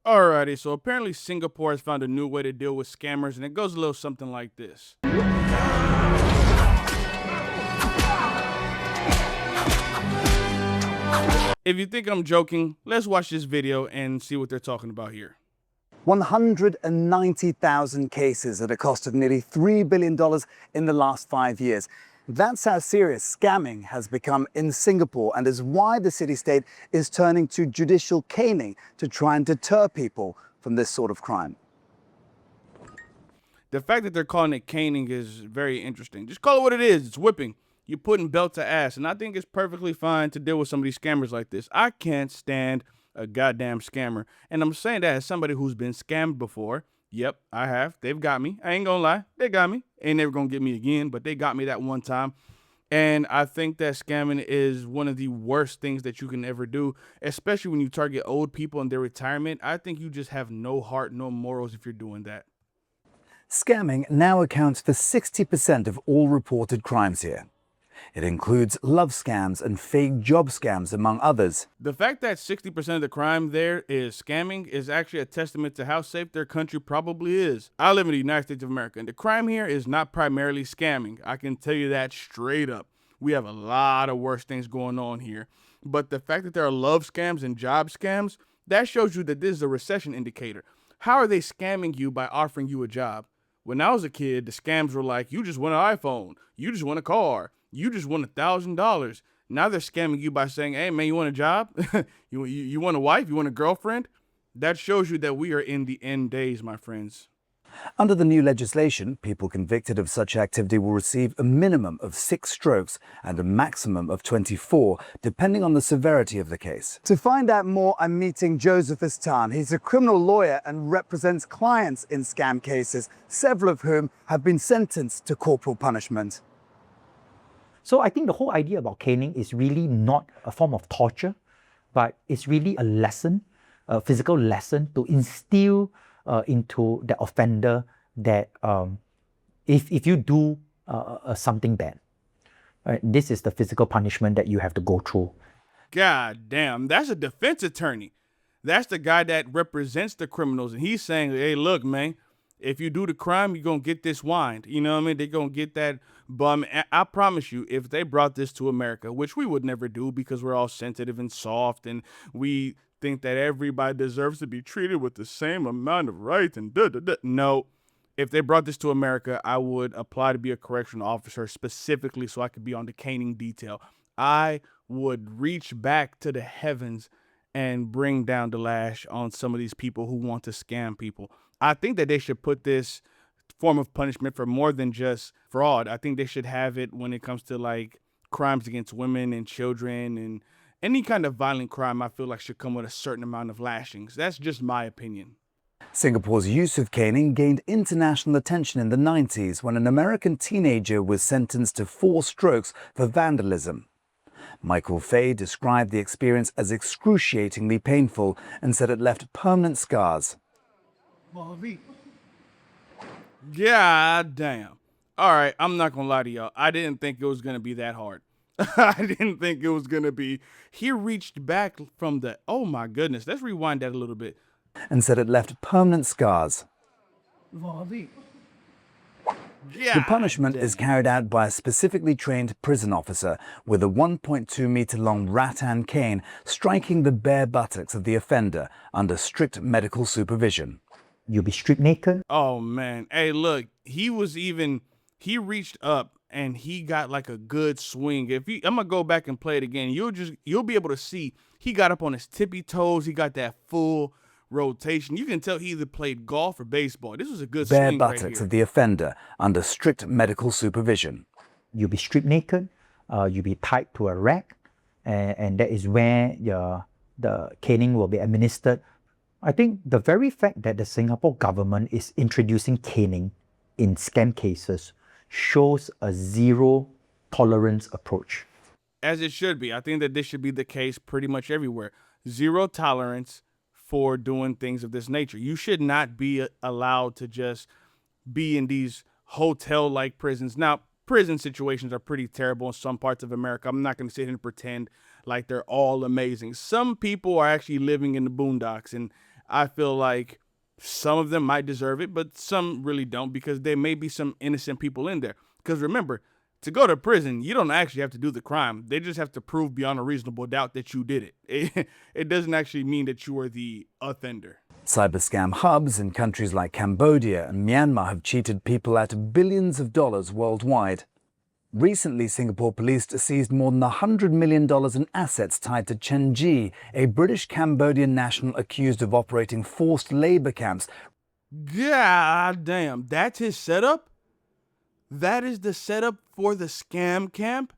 Alrighty, so apparently Singapore has found a new way to deal with scammers, and it goes a little something like this. If you think I'm joking, let's watch this video and see what they're talking about here. 190,000 cases at a cost of nearly $3 billion in the last 5 years. That's how serious scamming has become in Singapore, and is why the city-state is turning to judicial caning to try and deter people from this sort of crime. The fact that they're calling it caning is very interesting. Just call it what it is. It's whipping. You're putting belt to ass, and I think it's perfectly fine to deal with some of these scammers like this. I can't stand a goddamn scammer, and I'm saying that as somebody who's been scammed before. Yep, I have. They've got me. I ain't gonna lie. They got me. Ain't never gonna get me again, but they got me that one time. And I think that scamming is one of the worst things that you can ever do, especially when you target old people in their retirement. I think you just have no heart, no morals if you're doing that. Scamming now accounts for 60% of all reported crimes here. It includes love scams and fake job scams, among others. The fact that 60% of the crime there is scamming is actually a testament to how safe their country probably is. I live in the United States of America, and the crime here is not primarily scamming. I can tell you that straight up. We have a lot of worse things going on here. But the fact that there are love scams and job scams, that shows you that this is a recession indicator. How are they scamming you by offering you a job? When I was a kid, the scams were like, you just want an iPhone, you just want a car, you just want $1,000. Now they're scamming you by saying, hey, man, you want a job? you want a wife? You want a girlfriend? That shows you that we are in the end days, my friends. Under the new legislation, people convicted of such activity will receive a minimum of 6 strokes and a maximum of 24, depending on the severity of the case. To find out more, I'm meeting Joseph Estan. He's a criminal lawyer and represents clients in scam cases, several of whom have been sentenced to corporal punishment. So I think the whole idea about caning is really not a form of torture, but it's really a lesson, a physical lesson to instill into the offender that if you do something bad, right, this is the physical punishment that you have to go through. God damn, that's a defense attorney. That's the guy that represents the criminals. And he's saying, hey, look, man, if you do the crime, you're going to get this wind. You know what I mean? They're going to get that bum. I promise you, if they brought this to America, which we would never do because we're all sensitive and soft and we think that everybody deserves to be treated with the same amount of rights and No, if they brought this to America, I would apply to be a correctional officer specifically so I could be on the caning detail. I would reach back to the heavens and bring down the lash on some of these people who want to scam people. I think that they should put this form of punishment for more than just fraud. I think they should have it when it comes to like crimes against women and children, and any kind of violent crime I feel like should come with a certain amount of lashings. That's just my opinion. Singapore's use of caning gained international attention in the 90s when an American teenager was sentenced to 4 strokes for vandalism. Michael Fay described the experience as excruciatingly painful and said it left permanent scars. God damn. All right, I'm not gonna lie to y'all. I didn't think it was gonna be that hard. I didn't think it was gonna be. He reached back from the, oh my goodness. Let's rewind that a little bit. And said it left permanent scars. The punishment is carried out by a specifically trained prison officer with a 1.2-meter-long rattan cane striking the bare buttocks of the offender under strict medical supervision. You'll be stripped naked. Oh man. Hey, look, he reached up and he got like a good swing. I'm gonna go back and play it again. You'll be able to see he got up on his tippy toes. He got that full rotation. You can tell he either played golf or baseball. This was a good bare swing right buttocks here. of the offender under strict medical supervision. You'll be stripped naked. You'll be tied to a rack, and that is where the caning will be administered. I think the very fact that the Singapore government is introducing caning in scam cases shows a zero tolerance approach. As it should be. I think that this should be the case pretty much everywhere. Zero tolerance for doing things of this nature. You should not be allowed to just be in these hotel-like prisons. Now, prison situations are pretty terrible in some parts of America. I'm not going to sit here and pretend like they're all amazing. Some people are actually living in the boondocks, and I feel like some of them might deserve it, but some really don't, because there may be some innocent people in there. Because remember, to go to prison, you don't actually have to do the crime. They just have to prove beyond a reasonable doubt that you did it. It doesn't actually mean that you are the offender. Cyber scam hubs in countries like Cambodia and Myanmar have cheated people out of billions of dollars worldwide. Recently, Singapore police seized more than $100 million in assets tied to Chen Ji, a British Cambodian national accused of operating forced labor camps. God damn, that's his setup? That is the setup for the scam camp?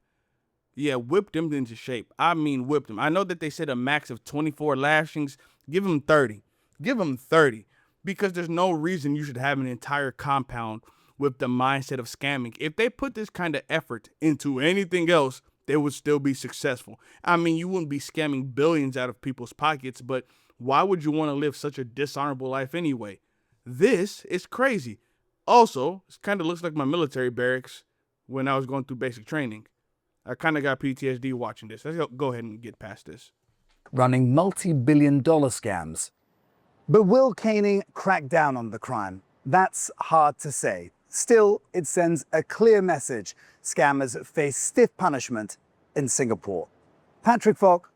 Yeah, whipped him into shape. I mean, whipped him. I know that they said a max of 24 lashings. Give him 30. Give him 30. Because there's no reason you should have an entire compound with the mindset of scamming. If they put this kind of effort into anything else, they would still be successful. I mean, you wouldn't be scamming billions out of people's pockets, but why would you want to live such a dishonorable life anyway? This is crazy. Also, it kind of looks like my military barracks when I was going through basic training. I kind of got PTSD watching this. Let's go ahead and get past this. Running multi-billion-dollar scams. But will caning crack down on the crime? That's hard to say. Still, it sends a clear message. Scammers face stiff punishment in Singapore. Patrick Falk,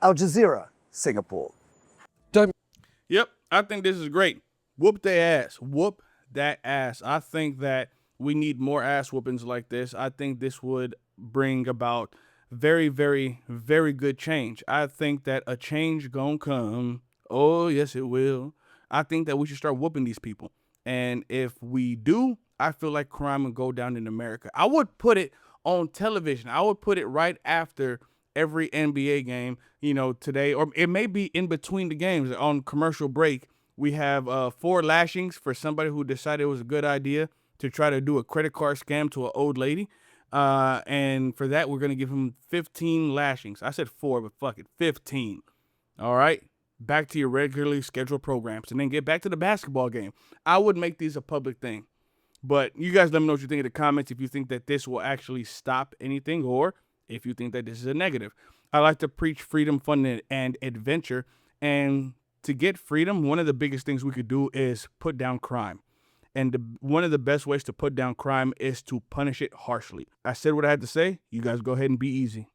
Al Jazeera, Singapore. Yep, I think this is great. Whoop their ass. Whoop that ass. I think that we need more ass whoopings like this. I think this would bring about very, very, very good change. I think that a change gonna come. Oh, yes, it will. I think that we should start whooping these people. And if we do, I feel like crime would go down in America. I would put it on television. I would put it right after every NBA game, today, or it may be in between the games on commercial break. We have 4 lashings for somebody who decided it was a good idea to try to do a credit card scam to an old lady. And for that, we're going to give him 15 lashings. I said 4, but fuck it, 15. All right. Back to your regularly scheduled programs, and then get back to the basketball game. I would make these a public thing. But you guys let me know what you think in the comments, if you think that this will actually stop anything, or if you think that this is a negative. I like to preach freedom, fun, and adventure. And to get freedom, one of the biggest things we could do is put down crime. And one of the best ways to put down crime is to punish it harshly. I said what I had to say. You guys go ahead and be easy.